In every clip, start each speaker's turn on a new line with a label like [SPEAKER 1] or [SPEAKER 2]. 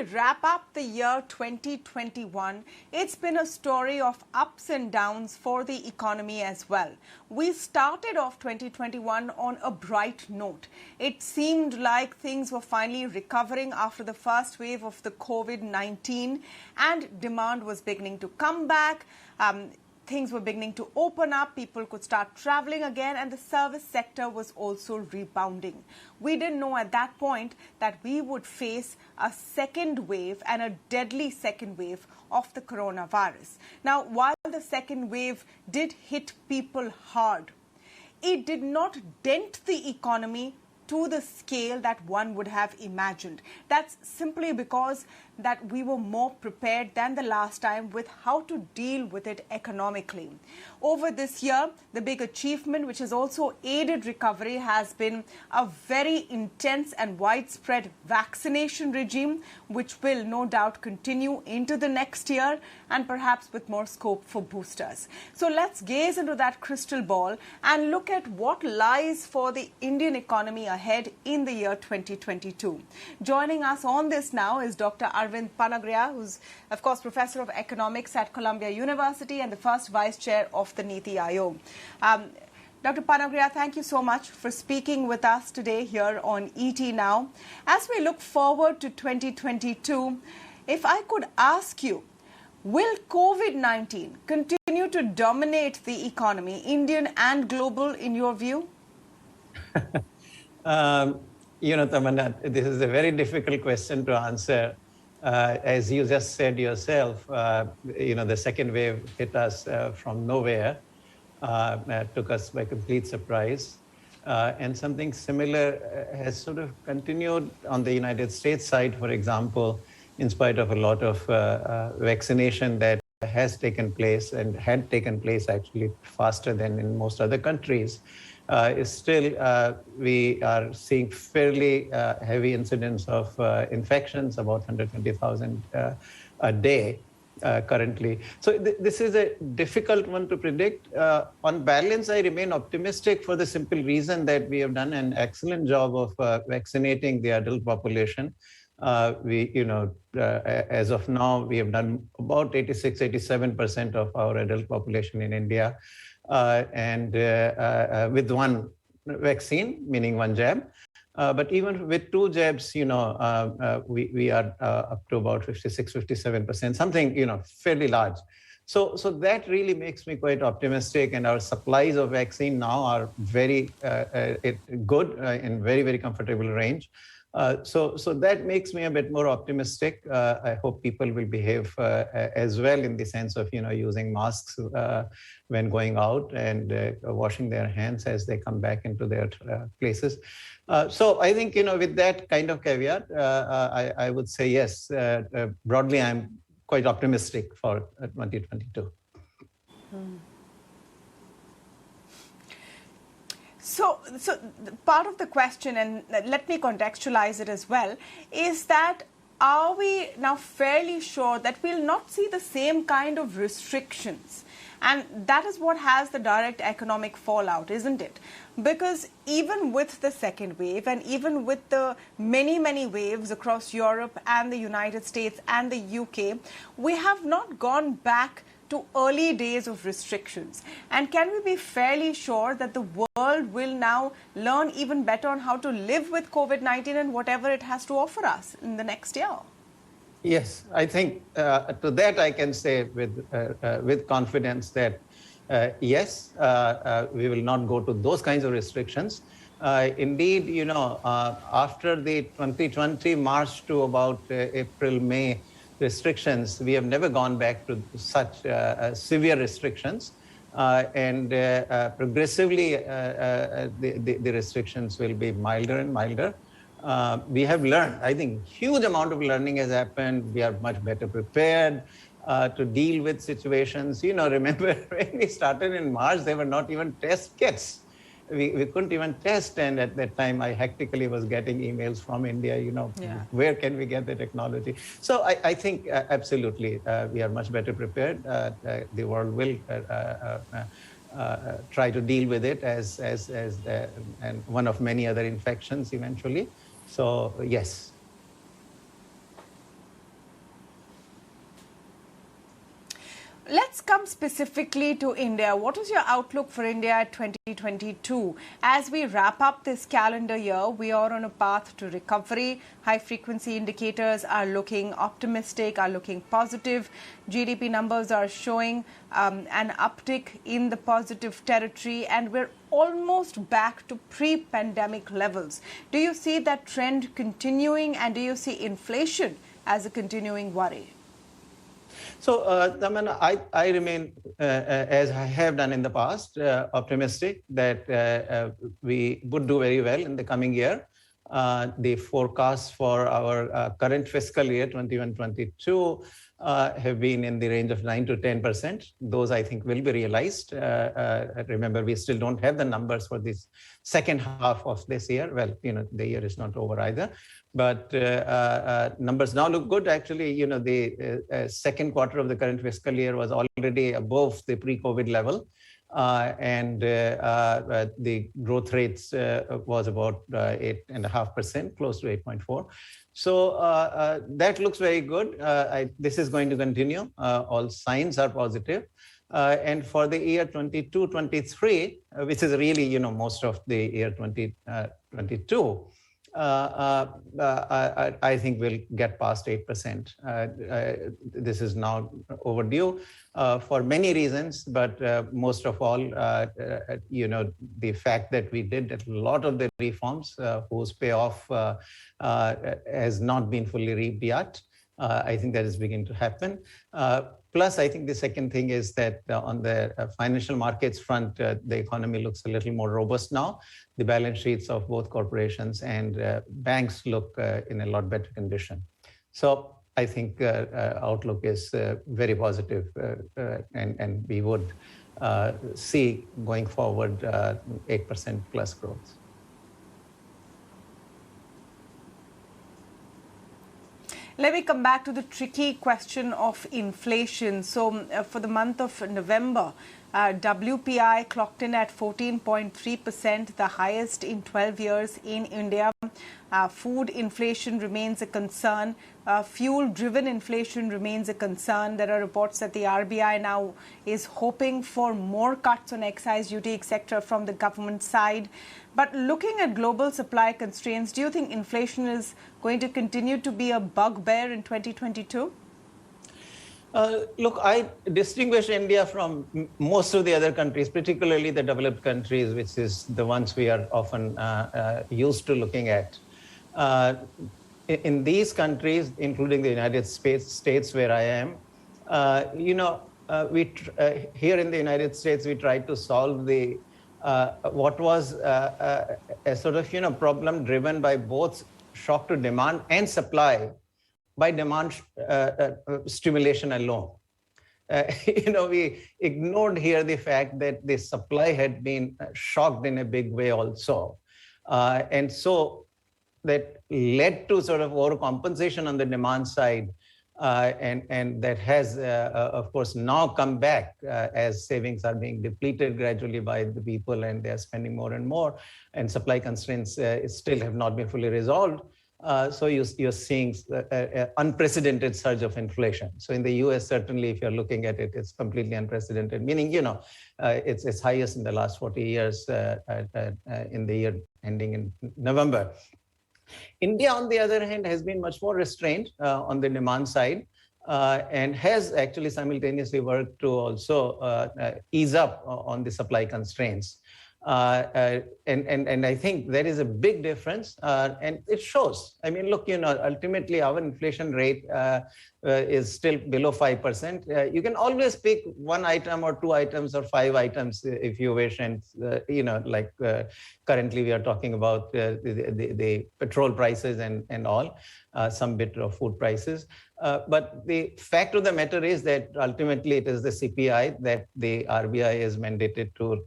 [SPEAKER 1] we wrap up the year 2021, it's been a story of ups and downs for the economy as well. We started off 2021 on a bright note. It seemed like things were finally recovering after the first wave of the COVID-19 and demand was beginning to come back. Things were beginning to open up, people could start traveling again, and the service sector was also rebounding. We didn't know at that point that we would face a second wave and a deadly second wave of the coronavirus. Now, while the second wave did hit people hard, it did not dent the economy to the scale that one would have imagined. That's simply because that we were more prepared than the last time with how to deal with it economically. Over this year, the big achievement which has also aided recovery has been a very intense and widespread vaccination regime, which will no doubt continue into the next year and perhaps with more scope for boosters. So let's gaze into that crystal ball and look at what lies for the Indian economy ahead in the year 2022. Joining us on this now is Dr. Arvind Panagiriya, who's, of course, Professor of Economics at Columbia University and the first Vice Chair of the NITI Aayog. Dr. Panagiriya, thank you so much for speaking with us today here on ET Now. As we look forward to 2022, if I could ask you, will COVID-19 continue to dominate the economy, Indian and global, in your view?
[SPEAKER 2] Tamanna, this is a very difficult question to answer. As you just said yourself, the second wave hit us from nowhere, took us by complete surprise. And something similar has sort of continued on the United States side, for example, in spite of a lot of vaccination that has taken place and had taken place actually faster than in most other countries. Still, we are seeing fairly heavy incidence of infections, about 120,000 a day currently. So this is a difficult one to predict. On balance, I remain optimistic for the simple reason that we have done an excellent job of vaccinating the adult population. As of now, we have done about 86-87% of our adult population in India. And with one vaccine, meaning one jab. But even with two jabs, we are up to about 56-57%, something, fairly large. So that really makes me quite optimistic. And our supplies of vaccine now are very good, in very, very comfortable range. So that makes me a bit more optimistic. I hope people will behave as well in the sense of, using masks when going out and washing their hands as they come back into their places. So I think, with that kind of caveat, I would say yes. Broadly, I'm quite optimistic for 2022.
[SPEAKER 1] So part of the question, and let me contextualize it as well, is that are we now fairly sure that we'll not see the same kind of restrictions? And that is what has the direct economic fallout, isn't it? Because even with the second wave and even with the many, many waves across Europe and the United States and the UK, we have not gone back to early days of restrictions. And can we be fairly sure that the world will now learn even better on how to live with COVID-19 and whatever it has to offer us in the next year?
[SPEAKER 2] Yes, I think to that I can say with confidence that yes, we will not go to those kinds of restrictions. Indeed, after the 2020 March to about April, May restrictions, we have never gone back to such severe restrictions. And progressively, the restrictions will be milder and milder. We have learned, I think, huge amount of learning has happened. We are much better prepared to deal with situations. Remember when we started in March, there were not even test kits. We couldn't even test, and at that time I hectically was getting emails from India, where can we get the technology? So I think absolutely we are much better prepared. The world will try to deal with it as and one of many other infections eventually. So yes.
[SPEAKER 1] Let's come specifically to India. What is your outlook for India at 2022? As we wrap up this calendar year, we are on a path to recovery. High-frequency indicators are looking optimistic, are looking positive. GDP numbers are showing an uptick in the positive territory, and we're almost back to pre-pandemic levels. Do you see that trend continuing, and do you see inflation as a continuing worry?
[SPEAKER 2] So, I remain, as I have done in the past, optimistic that we would do very well in the coming year. The forecasts for our current fiscal year, 21-22, have been in the range of 9 to 10%. Those, I think, will be realized. Remember, we still don't have the numbers for this second half of this year. Well, the year is not over either. But numbers now look good. Actually, the second quarter of the current fiscal year was already above the pre-COVID level. And the growth rates was about 8.5%, close to 8.4. So that looks very good. This is going to continue. All signs are positive. And for the year 22-23, which is really, most of the year 2022, I think we'll get past 8%. This is now overdue for many reasons, but most of all, the fact that we did a lot of the reforms whose payoff has not been fully reaped yet. I think that is beginning to happen. Plus, I think the second thing is that on the financial markets front, the economy looks a little more robust now. The balance sheets of both corporations and banks look in a lot better condition. So I think outlook is very positive, and we would see going forward 8% plus growth.
[SPEAKER 1] Let me come back to the tricky question of inflation. So for the month of November, WPI clocked in at 14.3%, the highest in 12 years in India. Food inflation remains a concern. Fuel-driven inflation remains a concern. There are reports that the RBI now is hoping for more cuts on excise duty, etc., from the government side. But looking at global supply constraints, do you think inflation is going to continue to be a bugbear in 2022?
[SPEAKER 2] Look, I distinguish India from most of the other countries, particularly the developed countries, which is the ones we are often used to looking at. In these countries, including the United States where I am, here in the United States, we tried to solve the what was a sort of problem driven by both shock to demand and supply by demand stimulation alone. We ignored here the fact that the supply had been shocked in a big way also. And so that led to sort of overcompensation on the demand side. And that has, of course, now come back as savings are being depleted gradually by the people and they are spending more and more. And supply constraints still have not been fully resolved. So you're seeing an unprecedented surge of inflation. So in the US, certainly, if you're looking at it, it's completely unprecedented, meaning, it's its highest in the last 40 years in the year ending in November. India, on the other hand, has been much more restrained on the demand side and has actually simultaneously worked to also ease up on the supply constraints. And I think there is a big difference, and it shows. I mean, look, ultimately our inflation rate is still below 5%. You can always pick one item or two items or five items if you wish, and like currently we are talking about the petrol prices and all, some bit of food prices. But the fact of the matter is that ultimately it is the CPI that the RBI is mandated to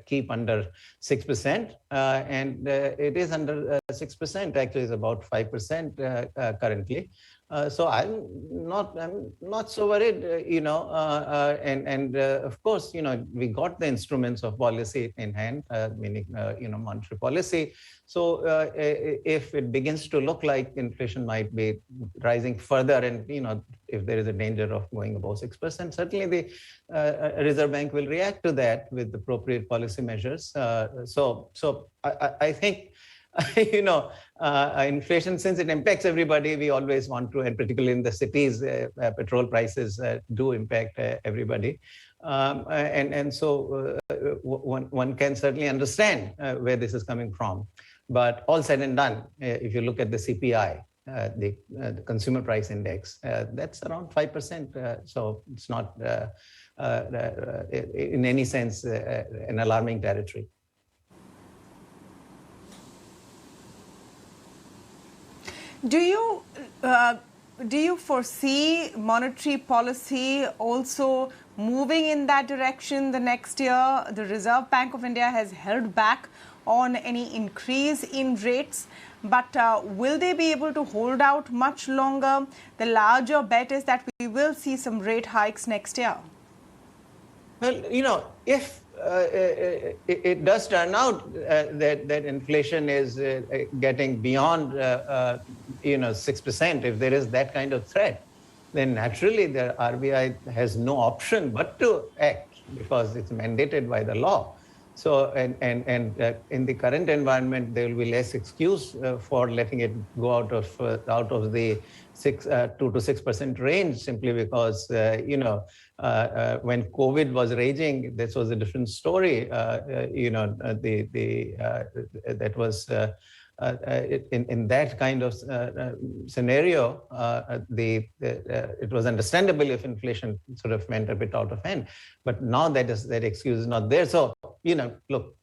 [SPEAKER 2] keep under 6%, and it is under 6%. Actually, it's about 5% currently. So I'm not so worried, of course, we got the instruments of policy in hand, meaning, monetary policy. So if it begins to look like inflation might be rising further, and, if there is a danger of going above 6%, certainly the Reserve Bank will react to that with appropriate policy measures. So I think, inflation, since it impacts everybody, we always want to, and particularly in the cities, petrol prices do impact everybody. So one can certainly understand where this is coming from. But all said and done, if you look at the CPI, the Consumer Price Index, that's around 5%. So it's not in any sense an alarming territory.
[SPEAKER 1] Do you foresee monetary policy also moving in that direction the next year? The Reserve Bank of India has held back on any increase in rates, but will they be able to hold out much longer? The larger bet is that we will see some rate hikes next year.
[SPEAKER 2] Well, if it does turn out that inflation is getting beyond 6%, if there is that kind of threat, then naturally the RBI has no option but to act, because it's mandated by the law. So in the current environment, there will be less excuse for letting it go out of the 2 to 6% range, simply because when COVID was raging, this was a different story. That was in that kind of scenario, it was understandable if inflation sort of went a bit out of hand. But now that excuse is not there. So, look,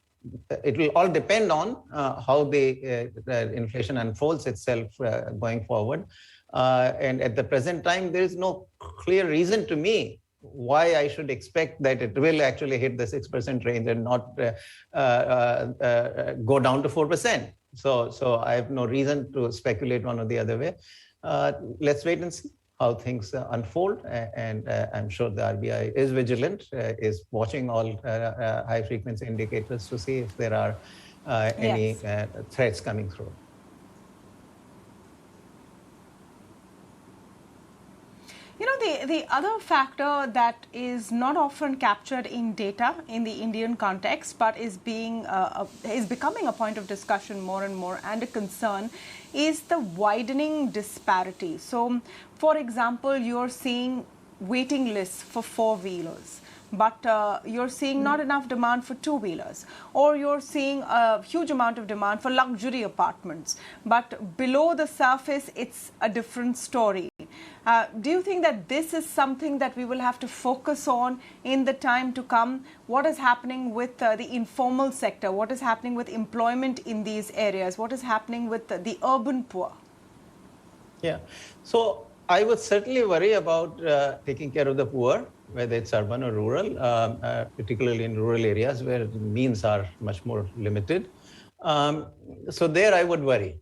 [SPEAKER 2] it will all depend on how the inflation unfolds itself going forward. And at the present time, there is no clear reason to me why I should expect that it will actually hit the 6% range and not go down to 4%. So I have no reason to speculate one or the other way. Let's wait and see how things unfold. And I'm sure the RBI is vigilant, is watching all high-frequency indicators to see if there are any threats coming through.
[SPEAKER 1] The other factor that is not often captured in data in the Indian context, but is becoming a point of discussion more and more, and a concern, is the widening disparity. So, for example, you're seeing waiting lists for four-wheelers, but you're seeing not enough demand for two-wheelers, or you're seeing a huge amount of demand for luxury apartments, but below the surface, it's a different story. Do you think that this is something that we will have to focus on in the time to come? What is happening with the informal sector? What is happening with employment in these areas? What is happening with the urban poor?
[SPEAKER 2] Yeah, so I would certainly worry about taking care of the poor, whether it's urban or rural, particularly in rural areas where the means are much more limited. So there I would worry.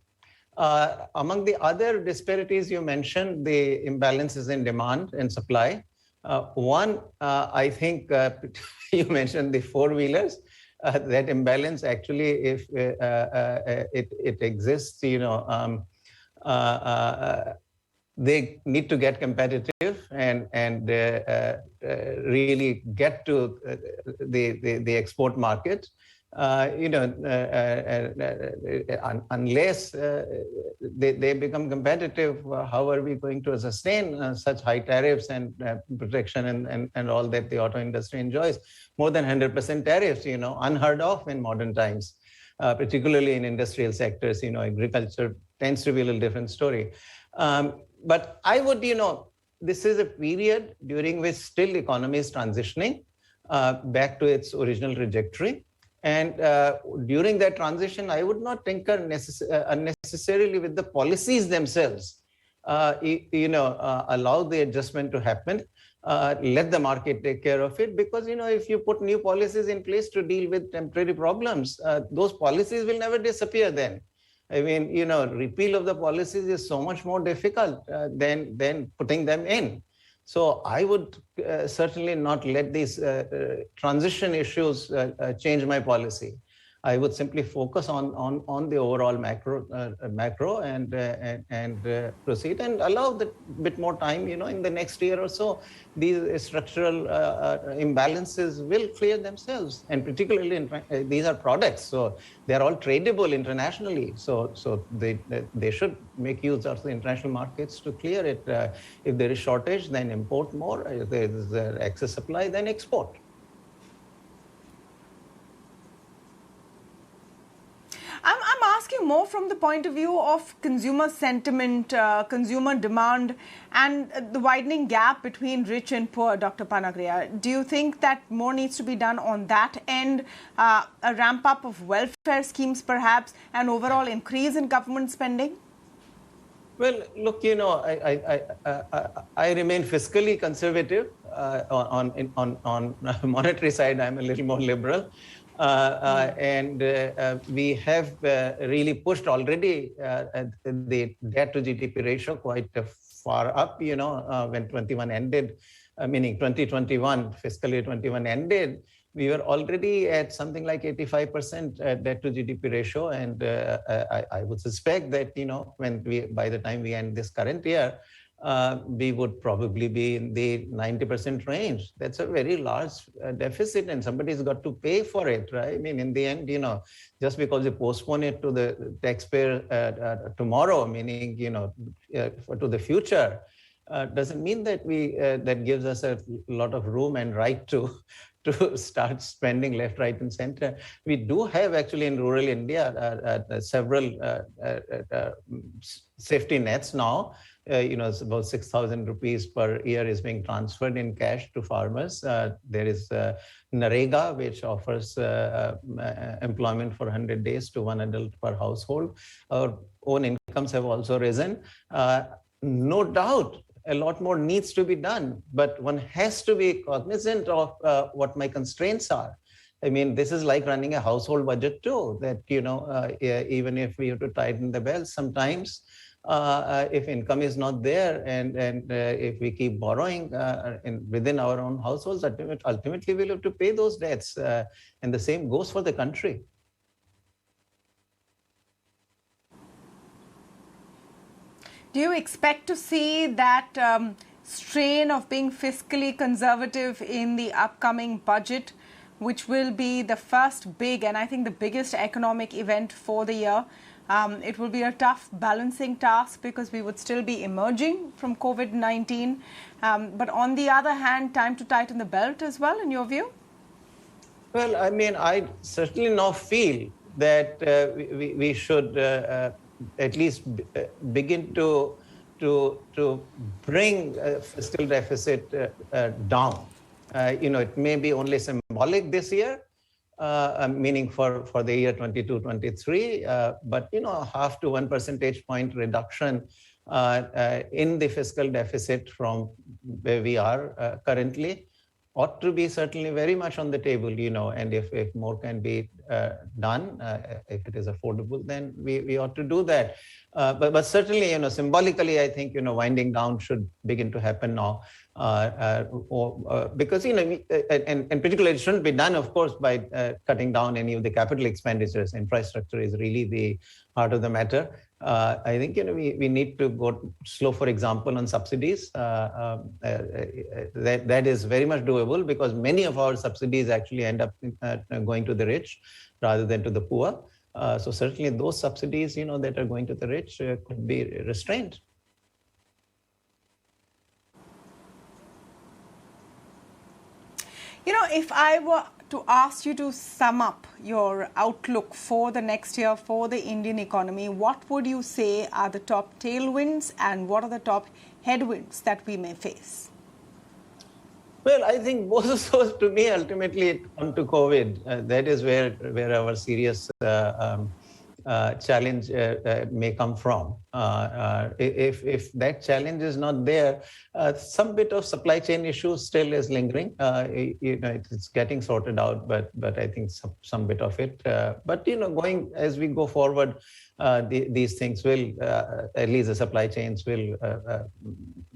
[SPEAKER 2] Among the other disparities you mentioned, the imbalances in demand and supply. One, I think you mentioned the four-wheelers. That imbalance actually, if it exists, they need to get competitive and really get to the export market. Unless they become competitive, how are we going to sustain such high tariffs and protection and all that the auto industry enjoys? More than 100% tariffs, unheard of in modern times, particularly in industrial sectors. Agriculture tends to be a little different story. But I would, this is a period during which still the economy is transitioning back to its original trajectory. And during that transition, I would not tinker unnecessarily with the policies themselves. Allow the adjustment to happen. Let the market take care of it. Because, if you put new policies in place to deal with temporary problems, those policies will never disappear then. I mean, repeal of the policies is so much more difficult than putting them in. So I would certainly not let these transition issues change my policy. I would simply focus on the overall macro and proceed and allow the bit more time. In the next year or so, these structural imbalances will clear themselves. And particularly, these are products, so they are all tradable internationally. So they should make use of the international markets to clear it. If there is shortage, then import more. If there is excess supply, then export.
[SPEAKER 1] I'm asking more from the point of view of consumer sentiment, consumer demand, and the widening gap between rich and poor, Dr. Panagiriya. Do you think that more needs to be done on that end, a ramp up of welfare schemes perhaps, and overall increase in government spending?
[SPEAKER 2] Well, look, I remain fiscally conservative. On monetary side, I'm a little more liberal. And we have really pushed already the debt to GDP ratio quite far up, when 21 ended, meaning 2021, fiscal year 21 ended, we were already at something like 85% debt to GDP ratio. And I would suspect that, by the time we end this current year, we would probably be in the 90% range. That's a very large deficit, and somebody's got to pay for it, right? I mean, in the end, just because you postpone it to the taxpayer tomorrow, meaning, to the future, doesn't mean that that gives us a lot of room and right to start spending left, right, and center. We do have actually in rural India several safety nets now. It's about 6,000 rupees per year is being transferred in cash to farmers. There is Narega, which offers employment for 100 days to one adult per household. Our own incomes have also risen. No doubt, a lot more needs to be done, but one has to be cognizant of what my constraints are. I mean, this is like running a household budget too, that, even if we have to tighten the belt sometimes, if income is not there and if we keep borrowing within our own households, ultimately we'll have to pay those debts. And the same goes for the country.
[SPEAKER 1] Do you expect to see that strain of being fiscally conservative in the upcoming budget, which will be the first big and I think the biggest economic event for the year? It will be a tough balancing task because we would still be emerging from COVID-19. But on the other hand, time to tighten the belt as well, in your view?
[SPEAKER 2] Well, I mean, I certainly now feel that we should at least begin to bring fiscal deficit down. It may be only symbolic this year, meaning for the year 22-23, but half to 1 percentage point reduction in the fiscal deficit from where we are currently ought to be certainly very much on the table, and if more can be done, if it is affordable, then we ought to do that. But certainly, symbolically, I think, winding down should begin to happen now. Because, and particularly it shouldn't be done, of course, by cutting down any of the capital expenditures. Infrastructure is really the heart of the matter. I think, we need to go slow, for example, on subsidies. That is very much doable because many of our subsidies actually end up going to the rich rather than to the poor. So certainly those subsidies, that are going to the rich could be restrained.
[SPEAKER 1] If I were to ask you to sum up your outlook for the next year for the Indian economy, what would you say are the top tailwinds and what are the top headwinds that we may face?
[SPEAKER 2] Well, I think both of those, to me, ultimately come to COVID. That is where our serious challenge may come from. If that challenge is not there, some bit of supply chain issues still is lingering. It's getting sorted out, but I think some bit of it. But going as we go forward, these things will, at least the supply chains will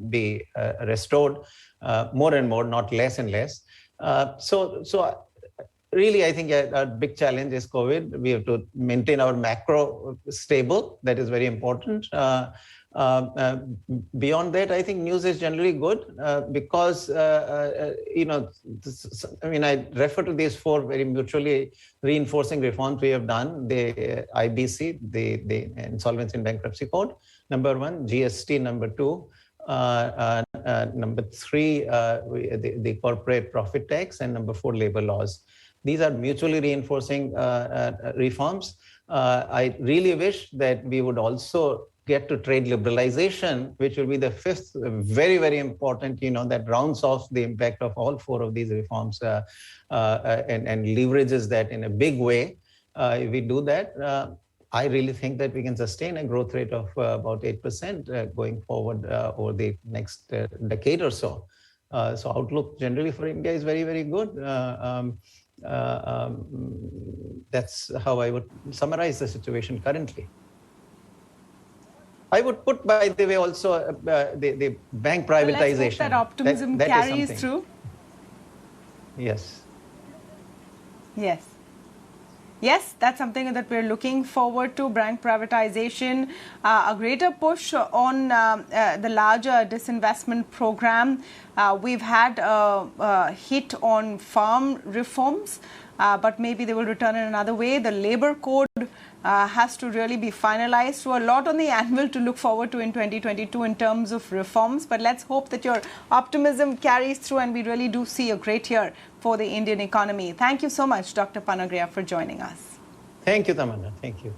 [SPEAKER 2] be restored more and more, not less and less. So really, I think a big challenge is COVID. We have to maintain our macro stable. That is very important. Beyond that, I think news is generally good because, I refer to these 4 very mutually reinforcing reforms we have done. The IBC, the Insolvency and Bankruptcy Code, number 1, GST, number 2, number 3, the corporate profit tax, and number 4, labor laws. These are mutually reinforcing reforms. I really wish that we would also get to trade liberalization, which will be the 5th, very, very important, that rounds off the impact of all 4 of these reforms and leverages that in a big way. If we do that, I really think that we can sustain a growth rate of about 8% going forward over the next decade or so. So outlook generally for India is very, very good. That's how I would summarize the situation currently. I would put, by the way, also the bank privatization.
[SPEAKER 1] Well, let's hope that optimism
[SPEAKER 2] that
[SPEAKER 1] carries through.
[SPEAKER 2] Yes.
[SPEAKER 1] Yes. Yes, that's something that we're looking forward to, bank privatization, a greater push on the larger disinvestment program. We've had a hit on farm reforms, but maybe they will return in another way. The labor code has to really be finalized. So a lot on the anvil to look forward to in 2022 in terms of reforms. But let's hope that your optimism carries through and we really do see a great year for the Indian economy. Thank you so much, Dr. Panagariya, for joining us.
[SPEAKER 2] Thank you, Tamanna. Thank you.